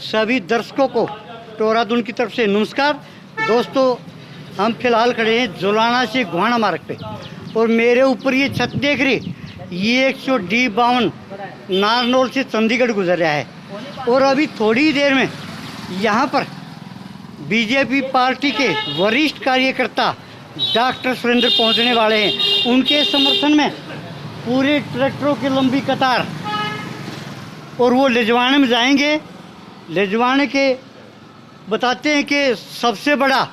सभी दर्शकों को टोरादून की तरफ से नमस्कार। दोस्तों, हम फिलहाल खड़े हैं जुलाना से गोहाना मार्ग पे और मेरे ऊपर ये छत देख रही, ये 152 नारनौल से चंडीगढ़ गुजर रहा है और अभी थोड़ी देर में यहाँ पर बीजेपी पार्टी के वरिष्ठ कार्यकर्ता डॉक्टर सुरेंद्र पहुँचने वाले हैं। उनके समर्थन में पूरे ट्रैक्टरों की लंबी कतार और वो लेजवाने में जाएंगे। लेजवाने के बताते हैं कि सबसे बड़ा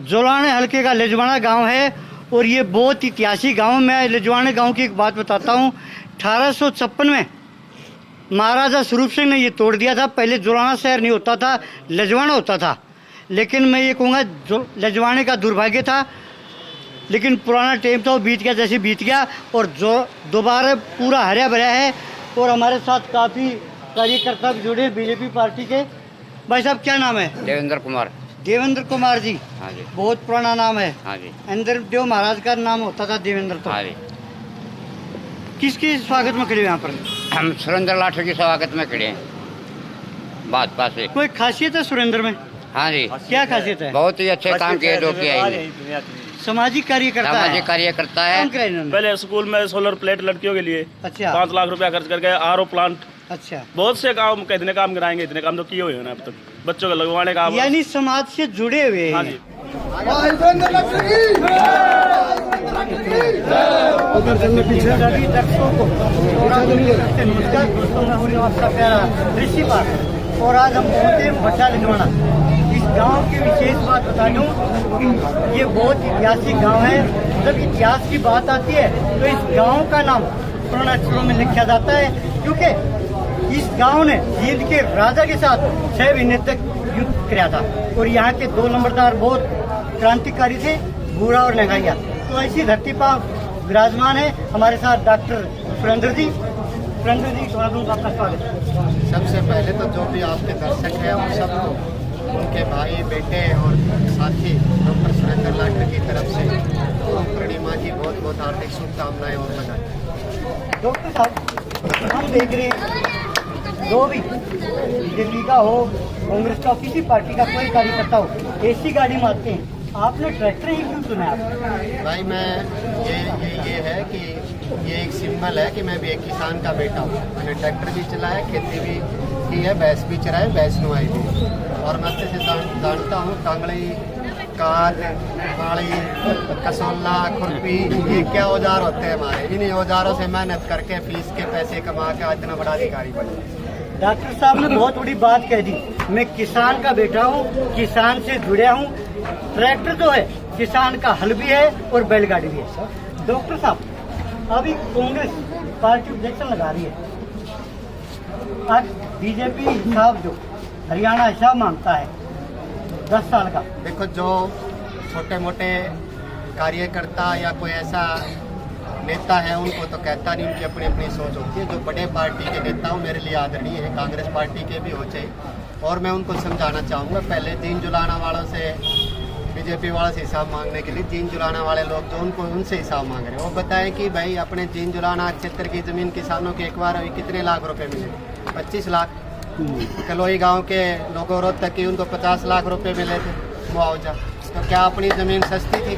जुलाने हल्के का लेजवाना गांव है और ये बहुत ऐतिहासिक गांव। मैं लेजवाने गांव की एक बात बताता हूँ। 1856 में महाराजा स्वरूप सिंह ने ये तोड़ दिया था। पहले जुलाना शहर नहीं होता था, लेजवाना होता था। लेकिन मैं ये कहूँगा लेजवाने का दुर्भाग्य था, लेकिन पुराना टाइम था वो बीत गया जैसे बीत गया और जो दोबारा पूरा हरा भरा है। और हमारे साथ काफ़ी कार्यकर्ता भी जुड़े बीजेपी पार्टी के। भाई साहब क्या नाम है? देवेंद्र कुमार। देवेंद्र कुमार जी, हाँ जी। बहुत पुराना नाम है। हाँ जी। इंद्र देव महाराज का नाम होता था देवेंद्र। तो हाँ जी। किसके स्वागत में खड़े हो यहाँ पर? हम सुरेंद्र लाठर के स्वागत में खड़े हैं भाजपा से। कोई खासियत है सुरेंद्र में? हाँ जी। क्या खासियत है? बहुत ही अच्छे काम किए जो किए हैं। सामाजिक कार्यकर्ता है। सामाजिक कार्यकर्ता है। काम करा इन्होंने? पहले स्कूल में सोलर प्लेट लड़कियों के लिए अच्छा 5 लाख रुपया खर्च करके आरओ प्लांट, अच्छा। बहुत से काम, कितने काम कराएंगे, इतने काम तो किए हुए हैं ना अब तक। बच्चों को लगवाने का यानी समाज से जुड़े हुए हाँ हैं। जी। सभी दर्शकों को नमस्कार। दोस्तों, मैं हूँ आपका प्यारा ऋषि पार और आज हम पहुँचे हैं भट्टा लेजवाना। इस गांव की विशेष बात बता दूं, ये बहुत ऐतिहासिक गांव है। जब इतिहास की बात आती है तो इस गांव का नाम पुराने अक्षरों में लिखा जाता है, क्योंकि इस गांव ने जींद के राजा के साथ 6 महीने तक युद्ध किया था और यहाँ के 2 नंबरदार बहुत क्रांतिकारी थे, भूरा और लंगाइया। तो ऐसी धरती पर विराजमान है हमारे साथ डॉक्टर सुरेंद्र जी। सुरेंद्र जी, थोड़ा दूर आपका स्वागत है। सबसे पहले तो जो भी आपके दर्शक हैं उन सबको, उनके भाई बेटे और साथी डॉक्टर सुरेंद्र लाठर की तरफ से पूर्णिमा की बहुत बहुत हार्दिक शुभकामनाएं और बधाई। डॉक्टर साहब, हम देख रहे हैं जो भी बीजेपी का हो, कांग्रेस का, किसी पार्टी का कोई कार्यकर्ता हो, ऐसी गाड़ी में आते हैं। आपने ट्रैक्टर ही क्यों चुना है? भाई मैं ये है कि ये एक सिंबल है कि मैं भी एक किसान का बेटा हूँ। मैंने ट्रैक्टर भी चलाया, खेती भी की है, भैंस भी चराए, भैंस नुआई भी। और मैं अच्छे से जानता हूँ कांगड़ी, काद, फाड़ी, कसौला, खुरपी, ये क्या औजार होते हैं हमारे। इन औजारों से मेहनत करके फीस के पैसे कमा के इतना बड़ा अधिकारी बना। डॉक्टर साहब ने बहुत बड़ी बात कह दी। मैं किसान का बेटा हूँ, किसान से जुड़ा हूँ। ट्रैक्टर जो है किसान का हल भी है और बैलगाड़ी भी है। डॉक्टर साहब, अभी कांग्रेस पार्टी ऑब्जेक्शन लगा रही है। आज बीजेपी हिसाब जो हरियाणा हिसाब मांगता है 10 साल का। देखो, जो छोटे मोटे कार्यकर्ता या कोई ऐसा नेता है उनको तो कहता नहीं, उनकी अपनी अपनी सोच होती है। जो बड़े पार्टी के नेता हूँ, मेरे लिए आदरणीय है, कांग्रेस पार्टी के भी हो चाहिए। और मैं उनको समझाना चाहूँगा, पहले जीन जुलाना वालों से, बीजेपी वालों से हिसाब मांगने के लिए जीन जुलाना वाले लोग जो उनको उनसे हिसाब मांग रहे हैं, वो बताएं कि भाई अपने जीन जुलाना क्षेत्र की ज़मीन किसानों के एक बार अभी कितने लाख रुपए मिले? 25 लाख। कलोई गांव के लोगों रोज तक की उनको 50 लाख रुपए मिले थे मुआवजा। तो क्या अपनी ज़मीन सस्ती थी?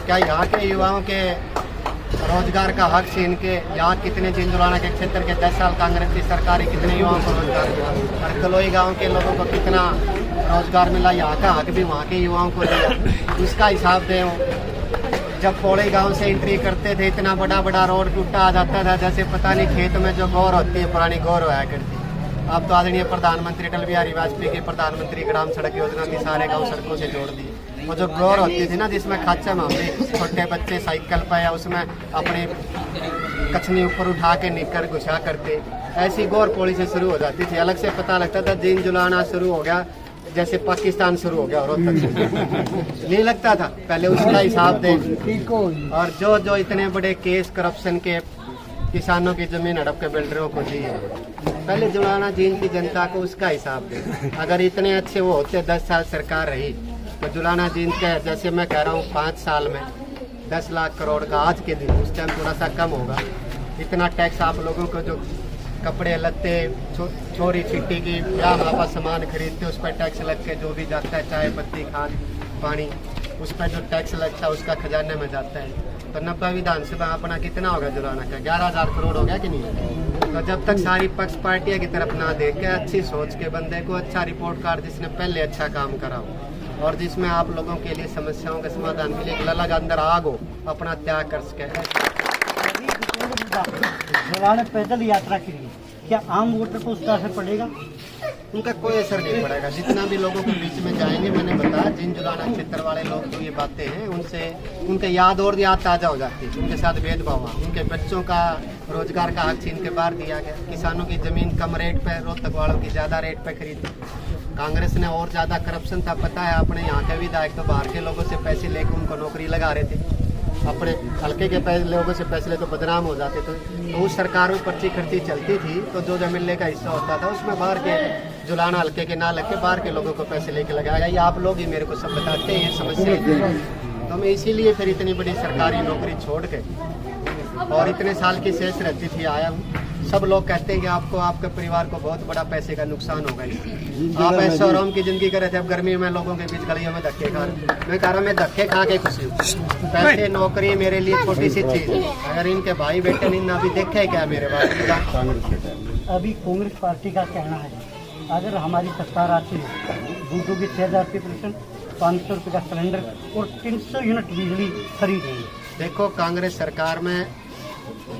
क्या यहाँ के युवाओं के रोजगार का हक छीन के यहाँ कितने जीन जुलाना के क्षेत्र के 10 साल कांग्रेस की सरकार है, कितने युवाओं को रोजगार मिला? और कलोई गांव के लोगों को कितना रोजगार मिला? यहाँ का हक भी वहाँ के युवाओं को दिया, उसका हिसाब दें। जब पौड़ी गांव से एंट्री करते थे, इतना बड़ा बड़ा रोड टूटा आ जाता था जैसे पता नहीं खेत में जो गौर होती है, पुरानी गौर होया करती। अब तो आदरणीय प्रधानमंत्री अटल बिहारी वाजपेयी की प्रधानमंत्री ग्राम सड़क योजना की सारे गाँव सड़कों से जोड़ दिए। वो जो गौर होती थी ना, जिसमें खाचा में हम छोटे बच्चे साइकिल पर या उसमें अपने कछनी ऊपर उठा के निकर घुसा करते, ऐसी गौर पौड़ी से शुरू हो जाती थी। अलग से पता लगता था जीन जुलाना शुरू हो गया जैसे पाकिस्तान शुरू हो गया और नहीं लगता था। पहले उसका हिसाब दें। और जो इतने बड़े केस करप्शन के किसानों की जमीन हड़प के बिल्डरों को दी है, पहले जुलाना जीन की जनता को उसका हिसाब दें। अगर इतने अच्छे वो होते 10 साल सरकार रही तो जुलाना जीन के, जैसे मैं कह रहा हूँ 5 साल में 10 लाख करोड़ का आज के दिन, उस टाइम थोड़ा सा कम होगा। इतना टैक्स आप लोगों को जो कपड़े लत्ते चोरी छिट्टी की या आप सामान खरीदते उस पर टैक्स लग के जो भी जाता है, चाय पत्ती खाद पानी, उस पर जो टैक्स लगता है उसका खजाने में जाता है। तो 90 विधानसभा अपना कितना होगा जुलाना का? 11,000 करोड़ हो गया कि नहीं? तो जब तक सारी पक्ष पार्टियां की तरफ ना देख के अच्छी सोच के बंदे को अच्छा रिपोर्ट कार्ड जिसने पहले अच्छा काम करा हो और जिसमें आप लोगों के लिए समस्याओं के समाधान के लिए एक ललग अंदर आग हो, अपना त्याग कर सके। जुलाना पैदल यात्रा के लिए क्या आम वोटर को उसका असर पड़ेगा? उनका कोई असर नहीं पड़ेगा। जितना भी लोगों के बीच में जाएंगे, मैंने बताया जिन जुलाना क्षेत्र वाले लोग जो ये बातें हैं उनसे उनके याद ताज़ा हो जाती है। उनके साथ भेदभाव हुआ, उनके बच्चों का रोजगार का हक छीन के बाहर दिया गया, किसानों की जमीन कम रेट पे, रोहतक वालों की ज़्यादा रेट पे खरीदी। कांग्रेस ने और ज़्यादा करप्शन था, पता है अपने यहाँ के विधायक तो बाहर के लोगों से पैसे लेकर उनको नौकरी लगा रहे थे, अपने हल्के के लोगों से पैसे ले तो बदनाम हो जाते थे। तो उस सरकार में पर्ची खर्ची चलती थी तो जो MLA का हिस्सा होता था उसमें बाहर के जुलाना हल्के के ना लग के बाहर के लोगों को पैसे लेके लगाया। ये आप लोग ही मेरे को सब बताते हैं समस्या। तो मैं इसीलिए फिर इतनी बड़ी सरकारी नौकरी छोड़ के और इतने साल की शेष रहती थी आया हूँ। सब लोग कहते हैं कि आपको आपके परिवार को बहुत बड़ा पैसे का नुकसान होगा। आप ऐसे आराम की जिंदगी कर रहे थे, अब गर्मी में लोगों के बीच गलियों में धक्के खा रहे। मैं कह रहा हूँ मैं धक्के खा के खुशी हूँ। पैसे नौकरी मेरे लिए छोटी सी चीज है। अगर इनके भाई बेटे ने अभी देखे क्या मेरे बात। अभी कांग्रेस पार्टी का कहना है अगर हमारी सरकार आती है दूधों की 6,000 रुपये पेंशन, 500 रुपये का सिलेंडर और 300 यूनिट बिजली खरीदेंगे। देखो कांग्रेस सरकार में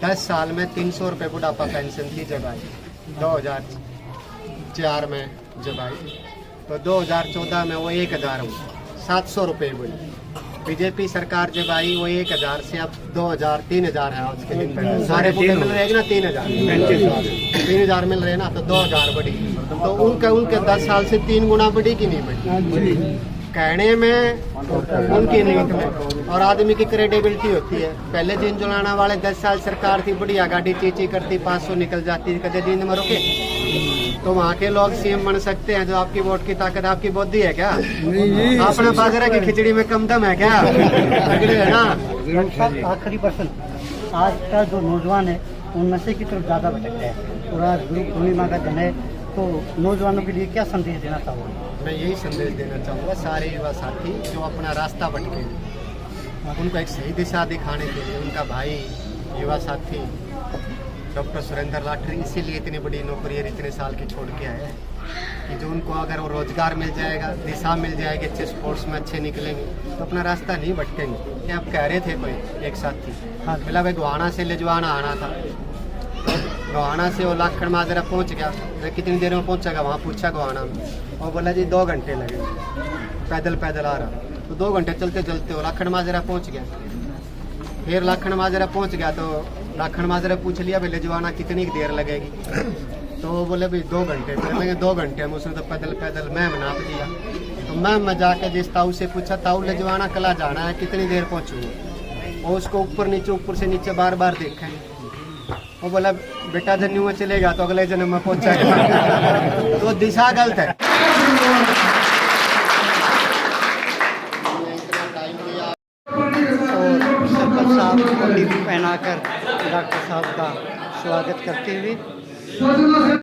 10 साल में 300 रुपये बुढ़ापा पेंशन थी जब आई, 2004 में जब आई, तो 2014 में वो 1,000 700 रुपये हुई। बीजेपी सरकार जब आई वो 1,000 से अब 2,000 3,000 है आज के दिन। सारे बूटे मिल रहे हैं ना 3,000 मिल रहे हैं ना, तो 2,000 बढ़ी। तो उनके 10 साल से 3 गुना बढ़ी कि नहीं बढ़ी? कहने में उनकी नीयत में और आदमी की क्रेडिबिलिटी होती है। पहले दिन जुलाना वाले 10 साल सरकार थी, बढ़िया गाड़ी चीची करती, 500 निकल जाती, कदे दिन में रुके। तो वहाँ के लोग CM बन सकते हैं जो आपकी वोट की ताकत आपकी बुद्धि है क्या? अपने बाजरा की खिचड़ी में कम दम है क्या? है ना। आखिरी प्रश्न, आज का जो नौजवान है वो नशे की तरफ ज़्यादा भटक गया है और आज गुरु पूर्णिमा का दिन है, तो नौजवानों के लिए क्या संदेश देना चाहोगे? मैं यही संदेश देना चाहूँगा सारे युवा साथी जो अपना रास्ता भटके उनको एक सही दिशा दिखाने के लिए उनका भाई युवा साथी डॉक्टर सुरेंद्र लाठरी इसीलिए इतनी बड़ी नौकरी और इतने साल की छोड़ के आए हैं कि जो उनको अगर वो रोजगार मिल जाएगा, दिशा मिल जाएगी, अच्छे स्पोर्ट्स में अच्छे निकलेंगे तो अपना रास्ता नहीं भटकेंगे। क्या आप कह रहे थे कोई एक साथी बोला भाई गोहाना से लेजवाना आना था, गोहाना से वो लाखन माजरा पहुंच गया, मैं कितनी देर में पहुंचेगा वहाँ पूछा गोहाना में, और बोला जी 2 घंटे लगेंगे, पैदल आ रहा। तो 2 घंटे चलते चलते वो लाखन माजरा पहुंच गया। फिर लाखन माजरा पहुंच गया तो लाखन माजरा पूछ लिया भाई लेजवाना कितनी देर लगेगी, तो वो बोले भाई 2 घंटे। फिर लगे 2 घंटे में उसने तो पैदल मैम नाप दिया। तो मैम में जाके जिस ताऊ से पूछा ताऊ लेजवाना कला जाना है कितनी देर पहुँचूँगा, और उसको ऊपर से नीचे बार देखा। वो बोला बेटा जन्यू में चलेगा तो अगले जन्म में पहुंचेगा। तो दिशा गलत है। और सरपंच साहब को टीवी पहनाकर डॉक्टर साहब का स्वागत करते हुए